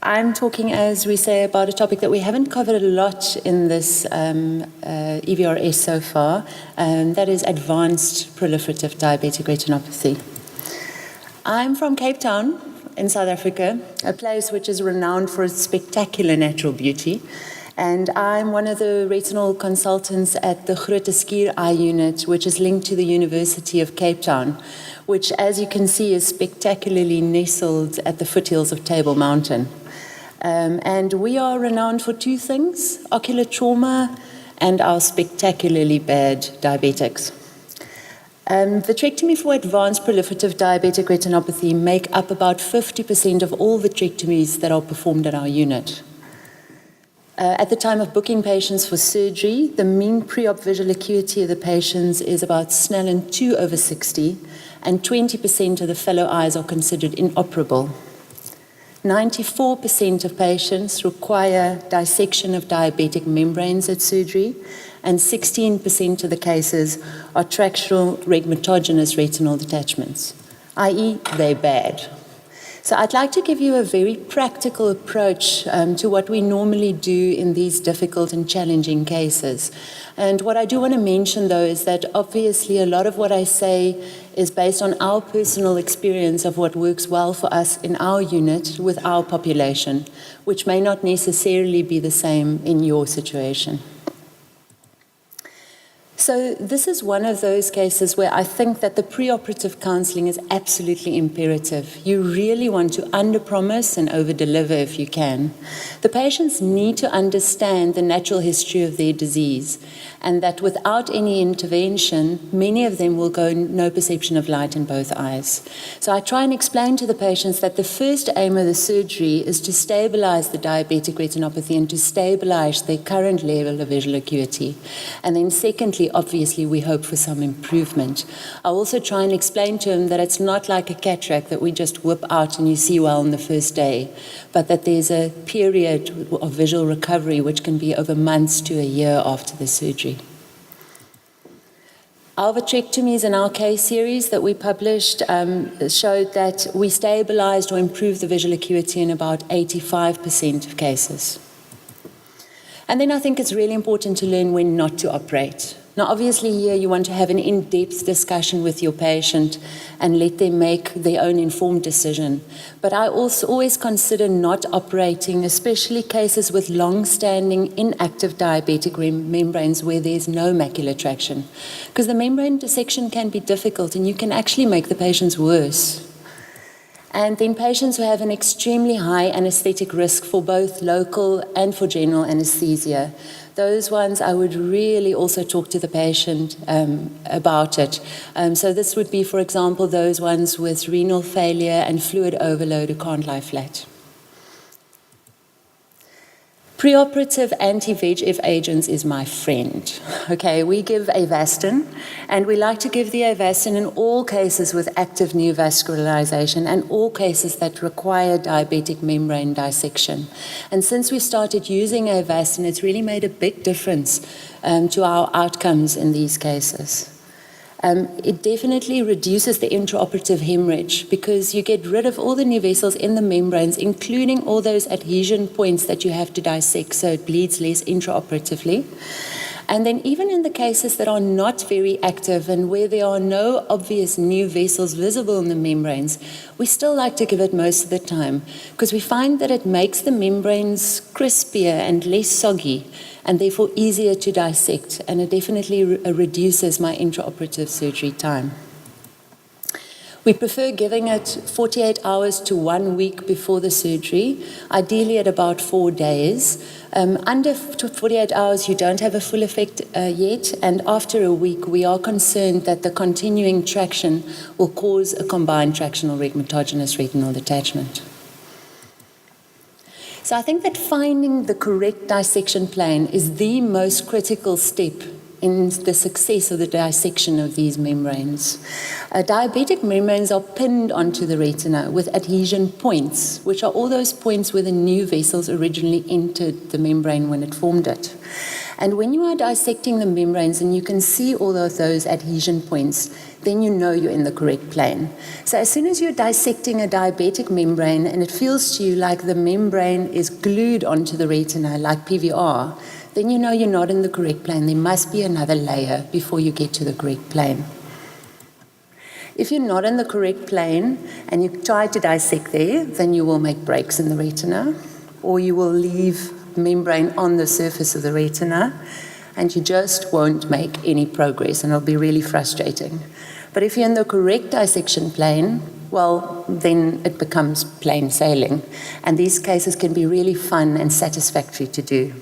I'm talking, as we say, about a topic that we haven't covered a lot in this EVRS so far, and that is advanced proliferative diabetic retinopathy. I'm from Cape Town in South Africa, a place which is renowned for its spectacular natural beauty. And I'm one of the retinal consultants at the Groote Schuur Eye Unit, which is linked to the University of Cape Town, which, as you can see, is spectacularly nestled at the foothills of Table Mountain. And we are renowned for two things: ocular trauma and our spectacularly bad diabetics. Vitrectomy for advanced proliferative diabetic retinopathy make up about 50% of all vitrectomies that are performed at our unit. At the time of booking patients for surgery, the mean pre-op visual acuity of the patients is about Snellen 2/60, and 20% of the fellow eyes are considered inoperable. 94% of patients require dissection of diabetic membranes at surgery, and 16% of the cases are tractional regmatogenous retinal detachments, i.e. they're bad. So I'd like to give you a very practical approach to what we normally do in these difficult and challenging cases. And what I do want to mention, though, is that obviously a lot of what I say is based on our personal experience of what works well for us in our unit with our population, which may not necessarily be the same in your situation. So this is one of those cases where I think that the preoperative counseling is absolutely imperative. You really want to underpromise and overdeliver if you can. The patients need to understand the natural history of their disease, and that without any intervention, many of them will go no perception of light in both eyes. So I try and explain to the patients that the first aim of the surgery is to stabilize the diabetic retinopathy and to stabilize their current level of visual acuity. And then secondly, obviously, we hope for some improvement. I also try and explain to them that it's not like a cataract that we just whip out and you see well on the first day, but that there's a period of visual recovery which can be over months to a year after the surgery. Our vitrectomies in our case series that we published showed that we stabilized or improved the visual acuity in about 85% of cases. And then I think it's really important to learn when not to operate. Now, obviously here you want to have an in-depth discussion with your patient and let them make their own informed decision. But I also always consider not operating, especially cases with long-standing inactive diabetic membranes where there's no macular traction. Because the membrane dissection can be difficult and you can actually make the patients worse. And then patients who have an extremely high anesthetic risk for both local and for general anesthesia, those ones I would really also talk to the patient about it. So this would be, for example, those ones with renal failure and fluid overload who can't lie flat. Preoperative anti-VEGF agents is my friend. Okay, we give Avastin, and we like to give the Avastin in all cases with active neovascularization and all cases that require diabetic membrane dissection. And since we started using Avastin, it's really made a big difference to our outcomes in these cases. It definitely reduces the intraoperative hemorrhage because you get rid of all the new vessels in the membranes, including all those adhesion points that you have to dissect, so it bleeds less intraoperatively. And then even in the cases that are not very active and where there are no obvious new vessels visible in the membranes, we still like to give it most of the time because we find that it makes the membranes crispier and less soggy and therefore easier to dissect, and it definitely reduces my intraoperative surgery time. We prefer giving it 48 hours to 1 week before the surgery, ideally at about 4 days. Under 48 hours, you don't have a full effect yet, and after a week, we are concerned that the continuing traction will cause a combined tractional regmatogenous retinal detachment. So I think that finding the correct dissection plane is the most critical step in the success of the dissection of these membranes. Diabetic membranes are pinned onto the retina with adhesion points, which are all those points where the new vessels originally entered the membrane when it formed it. And when you are dissecting the membranes and you can see all of those adhesion points, then you know you're in the correct plane. So as soon as you're dissecting a diabetic membrane and it feels to you like the membrane is glued onto the retina, like PVR, then you know you're not in the correct plane. There must be another layer before you get to the correct plane. If you're not in the correct plane and you try to dissect there, then you will make breaks in the retina, or you will leave membrane on the surface of the retina, and you just won't make any progress, and it'll be really frustrating. But if you're in the correct dissection plane, well, then it becomes plain sailing, and these cases can be really fun and satisfactory to do.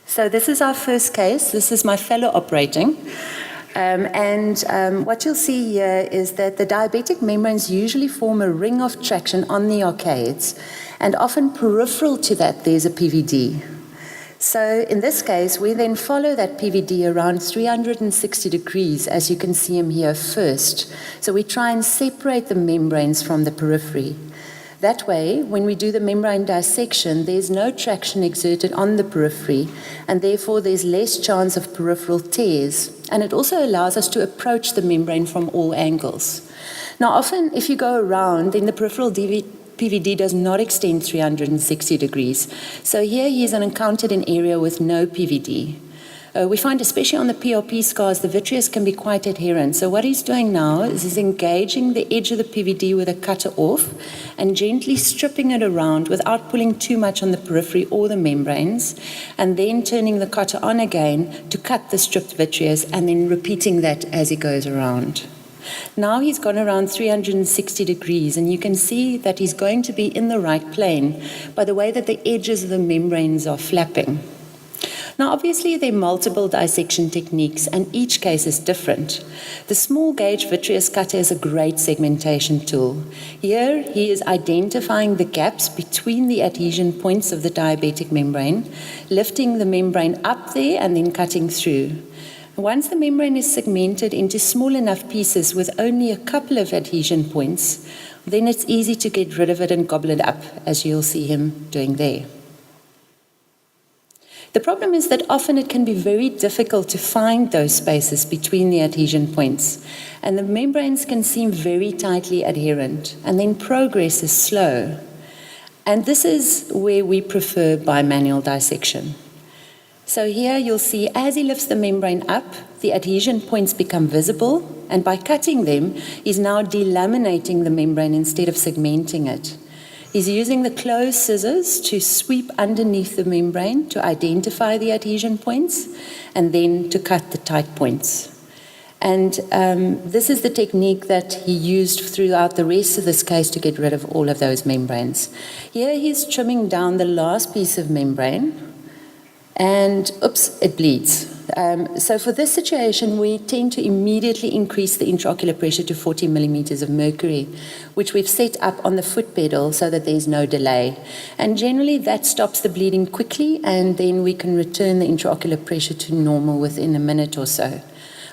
So this is our first case. This is my fellow operating. What you'll see here is that the diabetic membranes usually form a ring of traction on the arcades, and often peripheral to that there's a PVD. So in this case, we then follow that PVD around 360 degrees, as you can see him here first. So we try and separate the membranes from the periphery. That way, when we do the membrane dissection, there's no traction exerted on the periphery, and therefore there's less chance of peripheral tears. And it also allows us to approach the membrane from all angles. Now, often, if you go around, then the peripheral PVD does not extend 360 degrees. So here he is encountered an area with no PVD. We find, especially on the PRP scars, the vitreous can be quite adherent. So what he's doing now is he's engaging the edge of the PVD with a cutter off and gently stripping it around without pulling too much on the periphery or the membranes, and then turning the cutter on again to cut the stripped vitreous, and then repeating that as he goes around. Now he's gone around 360 degrees, and you can see that he's going to be in the right plane by the way that the edges of the membranes are flapping. Now, obviously, there are multiple dissection techniques, and each case is different. The small gauge vitreous cutter is a great segmentation tool. Here, he is identifying the gaps between the adhesion points of the diabetic membrane, lifting the membrane up there and then cutting through. Once the membrane is segmented into small enough pieces with only a couple of adhesion points, then it's easy to get rid of it and gobble it up, as you'll see him doing there. The problem is that often it can be very difficult to find those spaces between the adhesion points, and the membranes can seem very tightly adherent, and then progress is slow. And this is where we prefer bimanual dissection. So here you'll see as he lifts the membrane up, the adhesion points become visible, and by cutting them, he's now delaminating the membrane instead of segmenting it. He's using the closed scissors to sweep underneath the membrane to identify the adhesion points and then to cut the tight points. And this is the technique that he used throughout the rest of this case to get rid of all of those membranes. Here he's trimming down the last piece of membrane, and oops, it bleeds. So for this situation, we tend to immediately increase the intraocular pressure to 40 millimeters of mercury, which we've set up on the foot pedal so that there's no delay. And generally that stops the bleeding quickly, and then we can return the intraocular pressure to normal within a minute or so.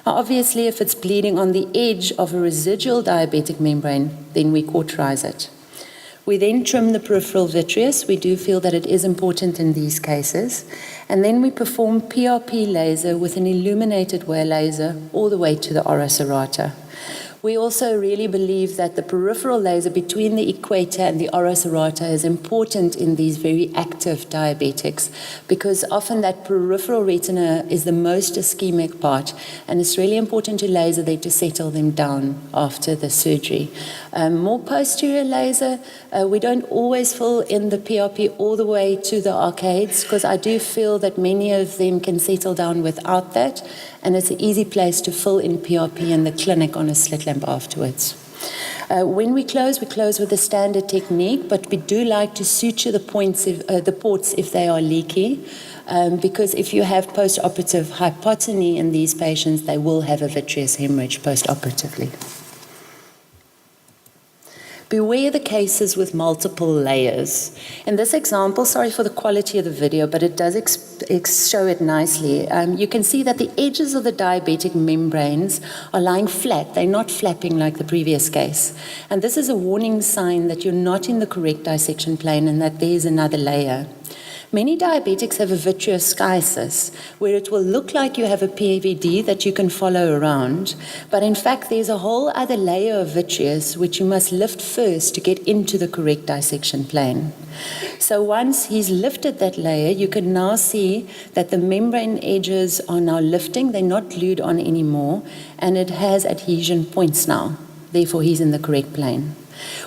Obviously, if it's bleeding on the edge of a residual diabetic membrane, then we cauterize it. We then trim the peripheral vitreous. We do feel that it is important in these cases. And then we perform PRP laser with an illuminated wear laser all the way to the ora serrata. We also really believe that the peripheral laser between the equator and the ora serrata is important in these very active diabetics, because often that peripheral retina is the most ischemic part, and it's really important to laser there to settle them down after the surgery. More posterior laser, we don't always fill in the PRP all the way to the arcades, because I do feel that many of them can settle down without that, and it's an easy place to fill in PRP in the clinic on a slit lamp afterwards. When we close with a standard technique, but we do like to suture the ports if they are leaky, because if you have post-operative hypotony in these patients, they will have a vitreous hemorrhage post-operatively. Beware the cases with multiple layers. In this example, sorry for the quality of the video, but it does show it nicely. You can see that the edges of the diabetic membranes are lying flat. They're not flapping like the previous case. And this is a warning sign that you're not in the correct dissection plane and that there's another layer. Many diabetics have a vitreoschisis, where it will look like you have a PVD that you can follow around, but in fact there's a whole other layer of vitreous which you must lift first to get into the correct dissection plane. So once he's lifted that layer, you can now see that the membrane edges are now lifting, they're not glued on anymore, and it has adhesion points now. Therefore, he's in the correct plane.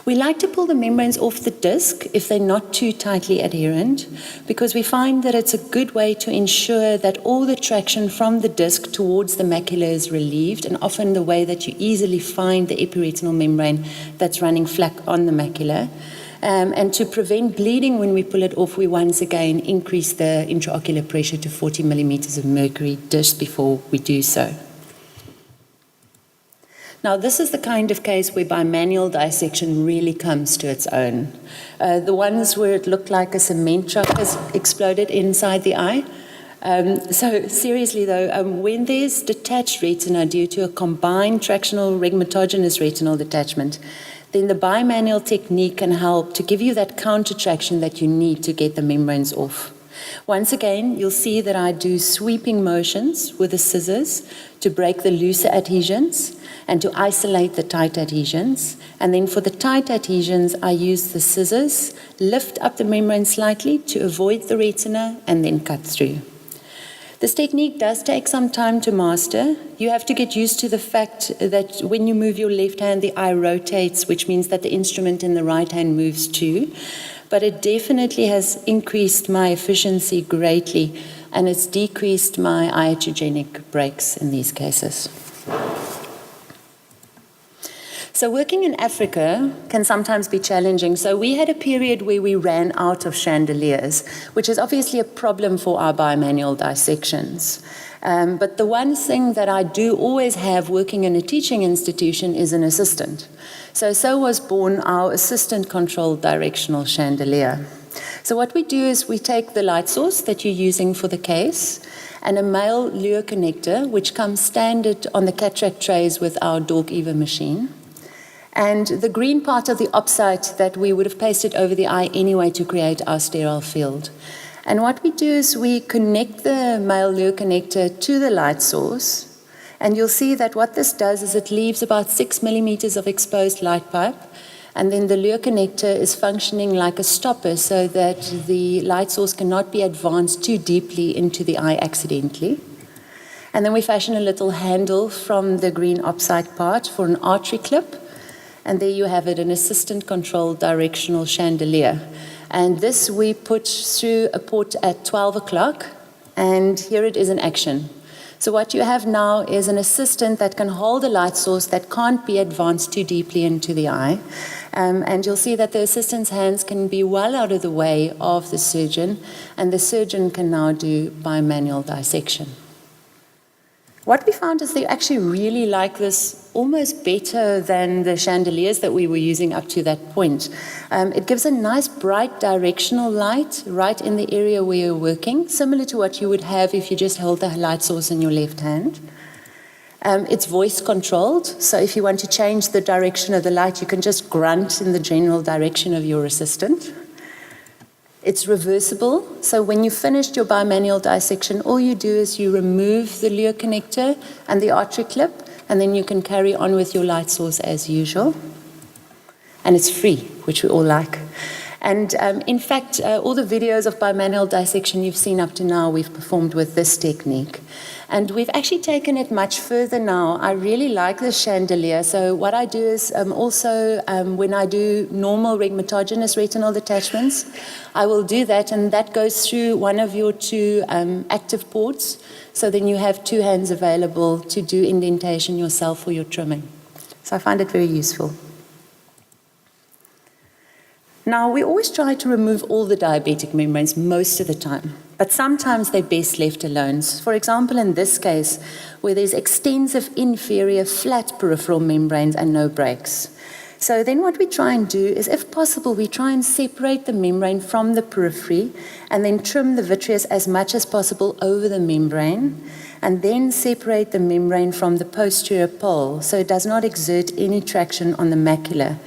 We like to pull the membranes off the disc if they're not too tightly adherent, because we find that it's a good way to ensure that all the traction from the disc towards the macula is relieved, and often the way that you easily find the epiretinal membrane that's running flat on the macula. And to prevent bleeding when we pull it off, we once again increase the intraocular pressure to 40 millimeters of mercury just before we do so. Now, this is the kind of case where bimanual dissection really comes to its own. The ones where it looked like a cement truck has exploded inside the eye. So seriously though, when there's detached retina due to a combined tractional rhegmatogenous retinal detachment, then the bimanual technique can help to give you that counter traction that you need to get the membranes off. Once again, you'll see that I do sweeping motions with the scissors to break the looser adhesions and to isolate the tight adhesions. And then for the tight adhesions, I use the scissors, lift up the membrane slightly to avoid the retina, and then cut through. This technique does take some time to master. You have to get used to the fact that when you move your left hand, the eye rotates, which means that the instrument in the right hand moves too. But it definitely has increased my efficiency greatly, and it's decreased my iatrogenic breaks in these cases. So working in Africa can sometimes be challenging. So we had a period where we ran out of chandeliers, which is obviously a problem for our bimanual dissections. But the one thing that I do always have working in a teaching institution is an assistant. So was born our assistant-controlled directional chandelier. So what we do is we take the light source that you're using for the case and a male lure connector, which comes standard on the CATARACT trays with our Dork Eva machine, and the green part of the opsite that we would have pasted over the eye anyway to create our sterile field. And what we do is we connect the male lure connector to the light source, and you'll see that what this does is it leaves about 6 millimeters of exposed light pipe, and then the lure connector is functioning like a stopper so that the light source cannot be advanced too deeply into the eye accidentally. And then we fashion a little handle from the green opsite part for an artery clip, and there you have it, an assistant-controlled directional chandelier. And this we put through a port at 12 o'clock, and here it is in action. So what you have now is an assistant that can hold a light source that can't be advanced too deeply into the eye. And you'll see that the assistant's hands can be well out of the way of the surgeon, and the surgeon can now do bimanual dissection. What we found is they actually really like this almost better than the chandeliers that we were using up to that point. It gives a nice bright directional light right in the area where you're working, similar to what you would have if you just held the light source in your left hand. It's voice controlled, so if you want to change the direction of the light, you can just grunt in the general direction of your assistant. It's reversible, so when you finished your bimanual dissection, all you do is you remove the lure connector and the artery clip, and then you can carry on with your light source as usual. And it's free, which we all like. And in fact, all the videos of bimanual dissection you've seen up to now, we've performed with this technique. And we've actually taken it much further now. I really like this chandelier. So what I do is also when I do normal rhegmatogenous retinal detachments, I will do that, and that goes through one of your two active ports. So then you have two hands available to do indentation yourself or your trimming. So I find it very useful. Now, we always try to remove all the diabetic membranes most of the time, but sometimes they're best left alone. For example, in this case, where there's extensive inferior flat peripheral membranes and no breaks. So then what we try and do is, if possible, we try and separate the membrane from the periphery and then trim the vitreous as much as possible over the membrane, and then separate the membrane from the posterior pole so it does not exert any traction on the macula.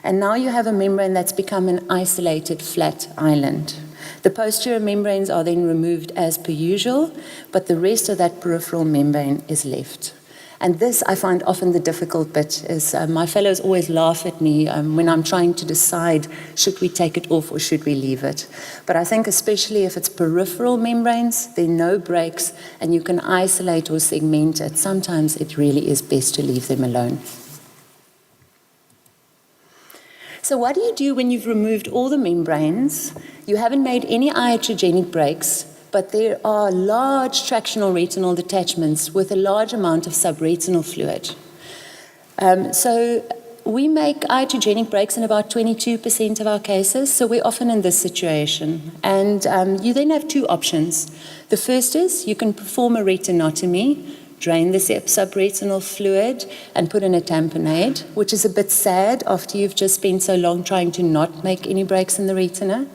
And now you have a membrane that's become an isolated flat island. The posterior membranes are then removed as per usual, but the rest of that peripheral membrane is left. And this I find often the difficult bit is my fellows always laugh at me when I'm trying to decide should we take it off or should we leave it. But I think especially if it's peripheral membranes, there are no breaks and you can isolate or segment it. Sometimes it really is best to leave them alone. So what do you do when you've removed all the membranes? You haven't made any iatrogenic breaks, but there are large tractional retinal detachments with a large amount of subretinal fluid. So we make iatrogenic breaks in about 22% of our cases, so we're often in this situation. And you then have two options. The first is you can perform a retinotomy, drain the subretinal fluid, and put in a tamponade, which is a bit sad after you've just spent so long trying to not make any breaks in the retina.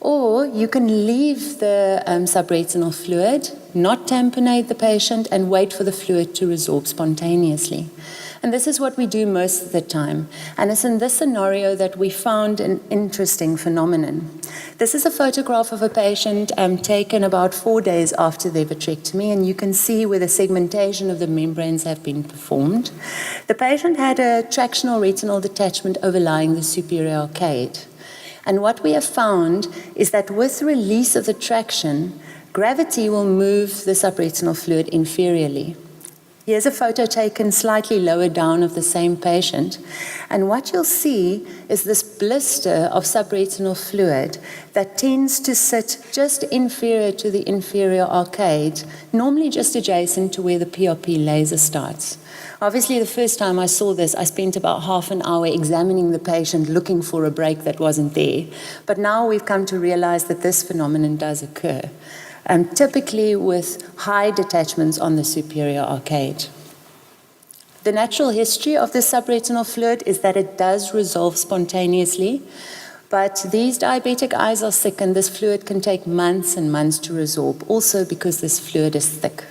Or you can leave the subretinal fluid, not tamponade the patient, and wait for the fluid to resorb spontaneously. And this is what we do most of the time. And it's in this scenario that we found an interesting phenomenon. This is a photograph of a patient taken about 4 days after their vitrectomy, and you can see where the segmentation of the membranes have been performed. The patient had a tractional retinal detachment overlying the superior arcade. And what we have found is that with release of the traction, gravity will move the subretinal fluid inferiorly. Here's a photo taken slightly lower down of the same patient. And what you'll see is this blister of subretinal fluid that tends to sit just inferior to the inferior arcade, normally just adjacent to where the PRP laser starts. Obviously, the first time I saw this, I spent about half an hour examining the patient, looking for a break that wasn't there. But now we've come to realize that this phenomenon does occur, typically with high detachments on the superior arcade. The natural history of the subretinal fluid is that it does resolve spontaneously, but these diabetic eyes are sick and this fluid can take months and months to resorb, also because this fluid is thick.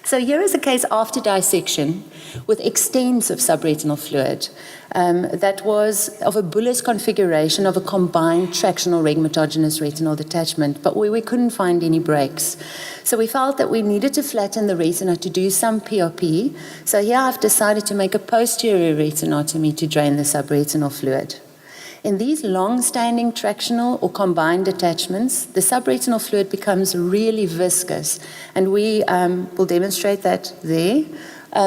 So here is a case after dissection with extensive subretinal fluid that was of a bullous configuration of a combined tractional regmatogenous retinal detachment, but where we couldn't find any breaks. So we felt that we needed to flatten the retina to do some PRP. So here I've decided to make a posterior retinotomy to drain the subretinal fluid. In these long-standing tractional or combined detachments, the subretinal fluid becomes really viscous, and we will demonstrate that there.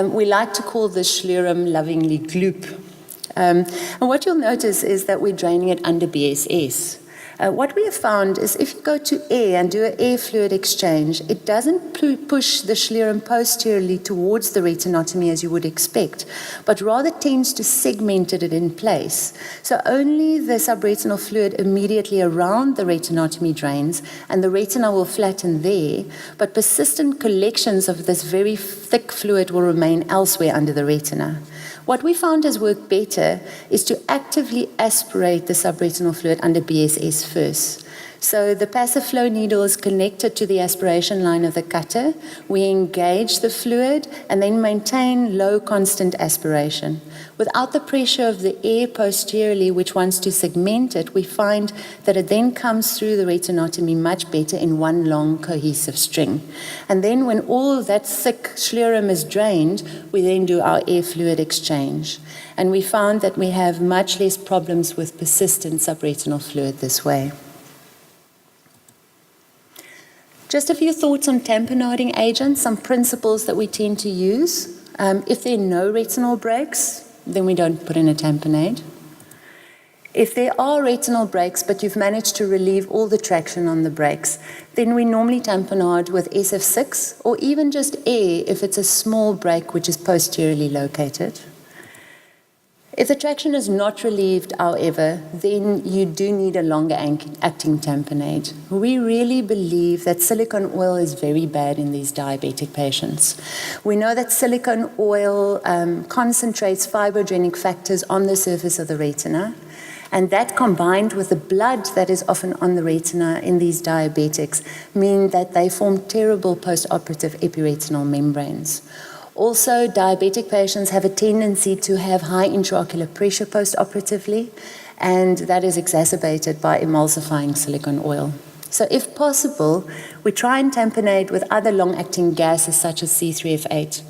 We like to call this sclerum lovingly gloop. And what you'll notice is that we're draining it under BSS. What we have found is if you go to air and do an air fluid exchange, it doesn't push the sclerum posteriorly towards the retinotomy as you would expect, but rather tends to segment it in place. So only the subretinal fluid immediately around the retinotomy drains, and the retina will flatten there, but persistent collections of this very thick fluid will remain elsewhere under the retina. What we found has worked better is to actively aspirate the subretinal fluid under BSS first. So the passive flow needle is connected to the aspiration line of the cutter. We engage the fluid and then maintain low constant aspiration. Without the pressure of the air posteriorly, which wants to segment it, we find that it then comes through the retinotomy much better in one long cohesive string. And then when all of that thick sclerum is drained, we then do our air fluid exchange. And we found that we have much less problems with persistent subretinal fluid this way. Just a few thoughts on tamponading agents, some principles that we tend to use. If there are no retinal breaks, then we don't put in a tamponade. If there are retinal breaks, but you've managed to relieve all the traction on the breaks, then we normally tamponade with SF6 or even just air if it's a small break which is posteriorly located. If the traction is not relieved, however, then you do need a longer acting tamponade. We really believe that silicone oil is very bad in these diabetic patients. We know that silicone oil concentrates fibrogenic factors on the surface of the retina, and that combined with the blood that is often on the retina in these diabetics mean that they form terrible postoperative epiretinal membranes. Also, diabetic patients have a tendency to have high intraocular pressure post-operatively, and that is exacerbated by emulsifying silicone oil. So if possible, we try and tamponade with other long-acting gases such as C3F8.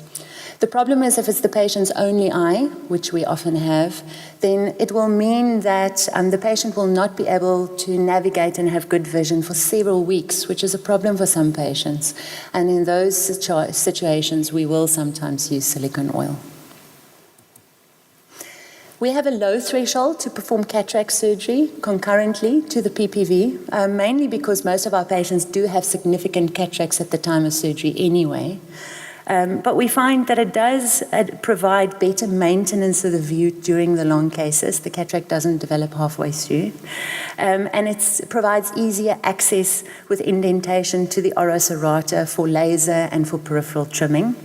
The problem is if it's the patient's only eye, which we often have, then it will mean that the patient will not be able to navigate and have good vision for several weeks, which is a problem for some patients. And in those situations, we will sometimes use silicone oil. We have a low threshold to perform cataract surgery concurrently to the PPV, mainly because most of our patients do have significant cataracts at the time of surgery anyway. But we find that it does provide better maintenance of the view during the long cases. The cataract doesn't develop halfway through. And it provides easier access with indentation to the oros arata for laser and for peripheral trimming.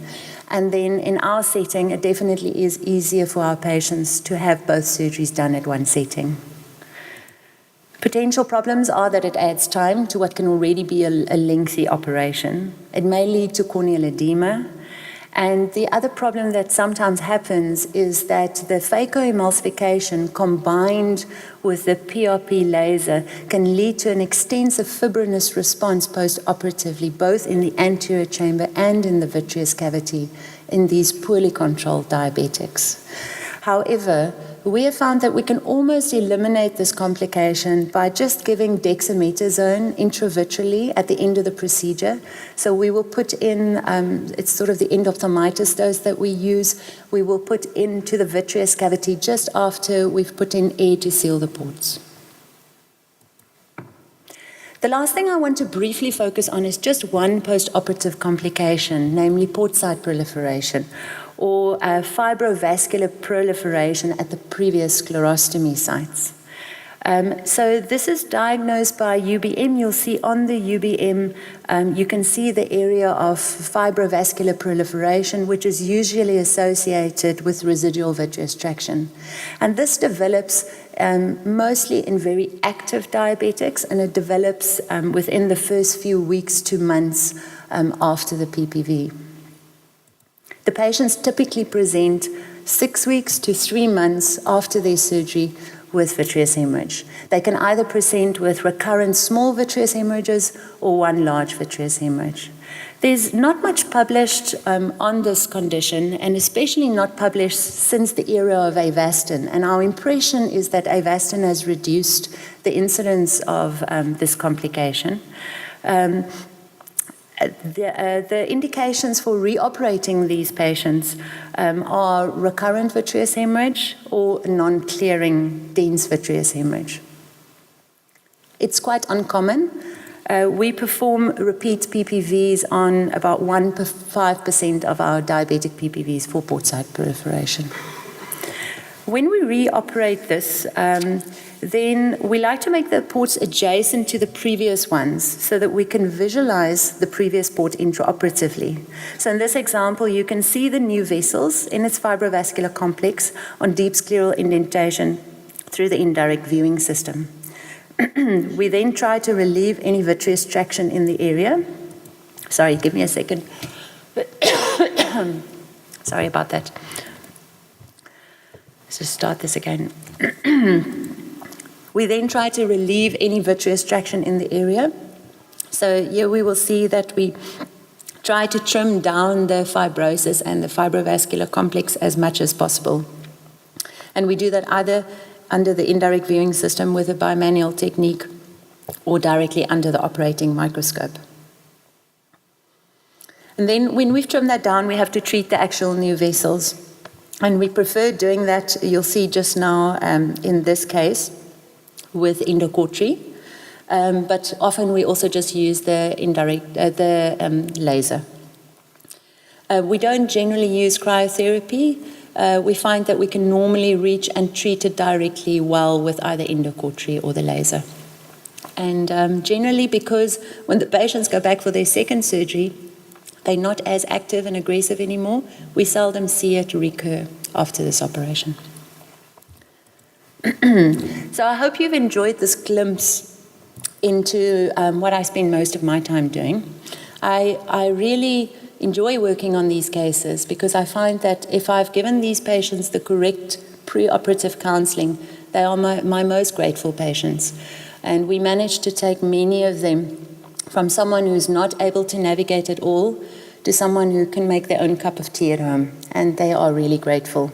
And then in our setting, it definitely is easier for our patients to have both surgeries done at one setting. Potential problems are that it adds time to what can already be a lengthy operation. It may lead to corneal edema. And the other problem that sometimes happens is that the phacoemulsification combined with the PRP laser can lead to an extensive fibrinous response post-operatively, both in the anterior chamber and in the vitreous cavity in these poorly controlled diabetics. However, we have found that we can almost eliminate this complication by just giving dexamethasone intravitreally at the end of the procedure. So we will put in, it's sort of the endophthalmitis dose that we use, we will put into the vitreous cavity just after we've put in air to seal the ports. The last thing I want to briefly focus on is just one post-operative complication, namely PORTSITE proliferation, or fibrovascular proliferation at the previous sclerostomy sites. So this is diagnosed by UBM. You'll see on the UBM, you can see the area of fibrovascular proliferation, which is usually associated with residual vitreous traction. And this develops mostly in very active diabetics, and it develops within the first few weeks to months after the PPV. The patients typically present 6 weeks to 3 months after their surgery with vitreous hemorrhage. They can either present with recurrent small vitreous hemorrhages or one large vitreous hemorrhage. There's not much published on this condition, and especially not published since the era of Avastin. And our impression is that Avastin has reduced the incidence of this complication. The indications for reoperating these patients are recurrent vitreous hemorrhage or non-clearing dense vitreous hemorrhage. It's quite uncommon. We perform repeat PPVs on about 1.5% of our diabetic PPVs for PORTSITE proliferation. When we reoperate this, then we like to make the ports adjacent to the previous ones so that we can visualize the previous port intraoperatively. So in this example, you can see the new vessels in its fibrovascular complex on deep scleral indentation through the indirect viewing system. We then try to relieve any vitreous traction in the area. Sorry, give me a second. Sorry about that. Let's just start this again. We then try to relieve any vitreous traction in the area. So here we will see that we try to trim down the fibrosis and the fibrovascular complex as much as possible. And we do that either under the indirect viewing system with a bimanual technique or directly under the operating microscope. And then when we've trimmed that down, we have to treat the actual new vessels. And we prefer doing that, you'll see just now in this case, with endocautery, but often we also just use the laser. We don't generally use cryotherapy. We find that we can normally reach and treat it directly well with either endocautery or the laser. And generally, because when the patients go back for their second surgery, they're not as active and aggressive anymore, we seldom see it recur after this operation. So I hope you've enjoyed this glimpse into what I spend most of my time doing. I really enjoy working on these cases because I find that if I've given these patients the correct preoperative counselling, they are my most grateful patients. And we managed to take many of them from someone who's not able to navigate at all to someone who can make their own cup of tea at home, and they are really grateful.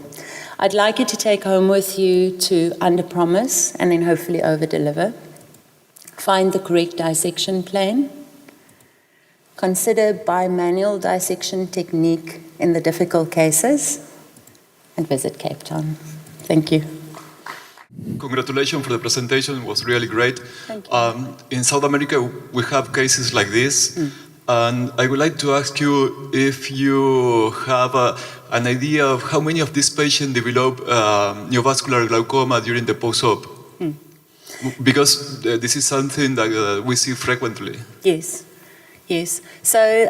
I'd like you to take home with you to under-promise and then hopefully over-deliver. Find the correct dissection plane. Consider bimanual dissection technique in the difficult cases, and visit Cape Town. Thank you. Congratulations for the presentation, it was really great. Thank you. In South America, we have cases like this, and I would like to ask you if you have an idea of how many of these patients develop neovascular glaucoma during the post-op. Because this is something that we see frequently. Yes, yes. So,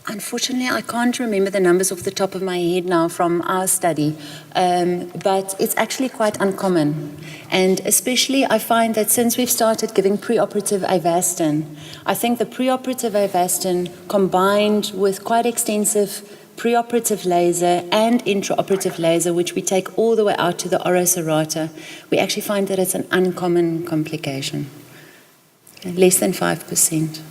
unfortunately, I can't remember the numbers off the top of my head now from our study, but it's actually quite uncommon. And especially, I find that since we've started giving preoperative Avastin, I think the preoperative Avastin combined with quite extensive preoperative laser and intraoperative laser, which we take all the way out to the oroserrata, we actually find that it's an uncommon complication. Less than 5%.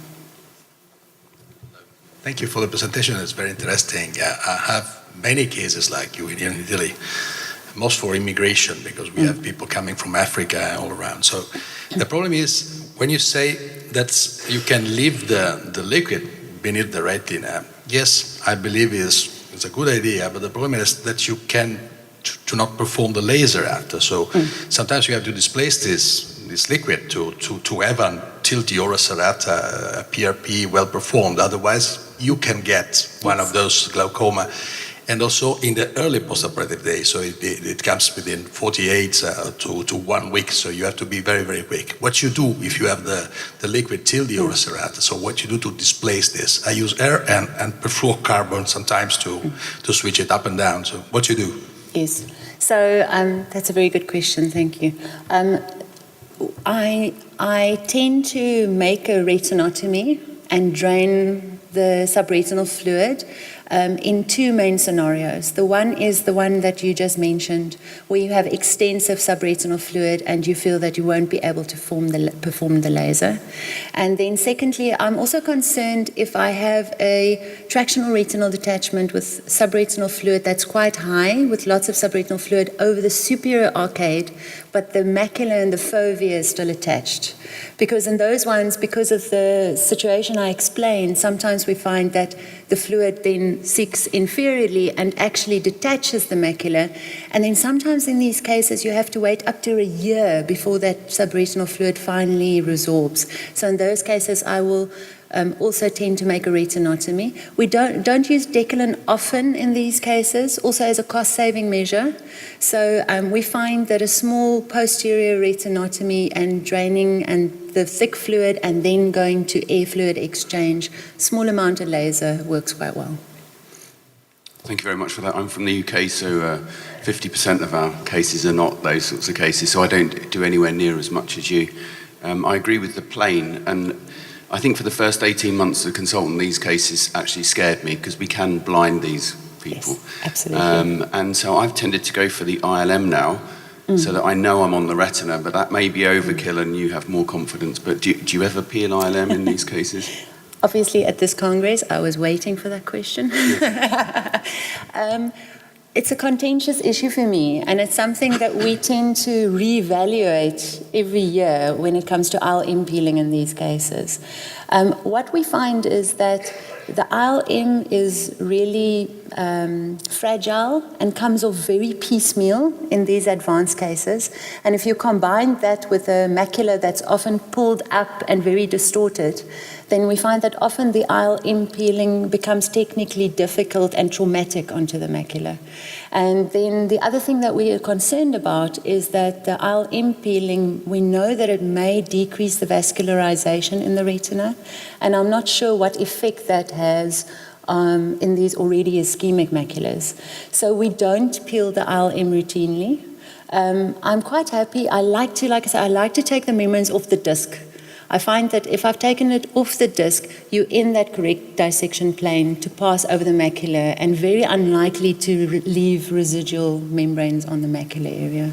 Thank you for the presentation. It's very interesting. I have many cases like you here in Italy, most for immigration, because we have people coming from Africa and all around. So the problem is when you say that you can leave the liquid beneath the retina, yes, I believe it's a good idea, but the problem is that you can to not perform the laser after. So sometimes you have to displace this liquid to have until the oroserrata PRP well performed. Otherwise, you can get one of those glaucoma. And also in the early postoperative days, so it comes within 48 to 1 week, so you have to be very, very quick. What you do if you have the liquid till the oroserrata, so what you do to displace this? I use air and perfluorocarbon sometimes to switch it up and down, so what you do? Yes, so that's a very good question, thank you. I tend to make a retinotomy and drain the subretinal fluid in two main scenarios. The one is the one that you just mentioned, where you have extensive subretinal fluid and you feel that you won't be able to perform the laser. And then secondly, I'm also concerned if I have a tractional retinal detachment with subretinal fluid that's quite high, with lots of subretinal fluid over the superior arcade, but the macula and the fovea is still attached. Because in those ones, because of the situation I explained, sometimes we find that the fluid then seeks inferiorly and actually detaches the macula. And then sometimes in these cases, you have to wait up to a year before that subretinal fluid finally resorbs. So in those cases, I will also tend to make a retinotomy. We don't use Decolon often in these cases, also as a cost-saving measure. So we find that a small posterior retinotomy and draining and the thick fluid and then going to air fluid exchange, small amount of laser works quite well. Thank you very much for that. I'm from the UK, so 50% of our cases are not those sorts of cases, so I don't do anywhere near as much as you. I agree with the plane, and I think for the first 18 months as a consultant, these cases actually scared me because we can blind these people. Yes, absolutely. And so I've tended to go for the ILM now, so that I know I'm on the retina, but that may be overkill and you have more confidence. But do you ever peel ILM in these cases? Obviously, at this Congress, I was waiting for that question. It's a contentious issue for me, and it's something that we tend to reevaluate every year when it comes to ILM peeling in these cases. What we find is that the ILM is really fragile and comes off very piecemeal in these advanced cases. And if you combine that with a macula that's often pulled up and very distorted, then we find that often the ILM peeling becomes technically difficult and traumatic onto the macula. And then the other thing that we are concerned about is that the ILM peeling, we know that it may decrease the vascularization in the retina, and I'm not sure what effect that has in these already ischemic maculas. So we don't peel the ILM routinely. I'm quite happy. I like to take the membranes off the disc. I find that if I've taken it off the disc, you're in that correct dissection plane to pass over the macula and very unlikely to leave residual membranes on the macular area.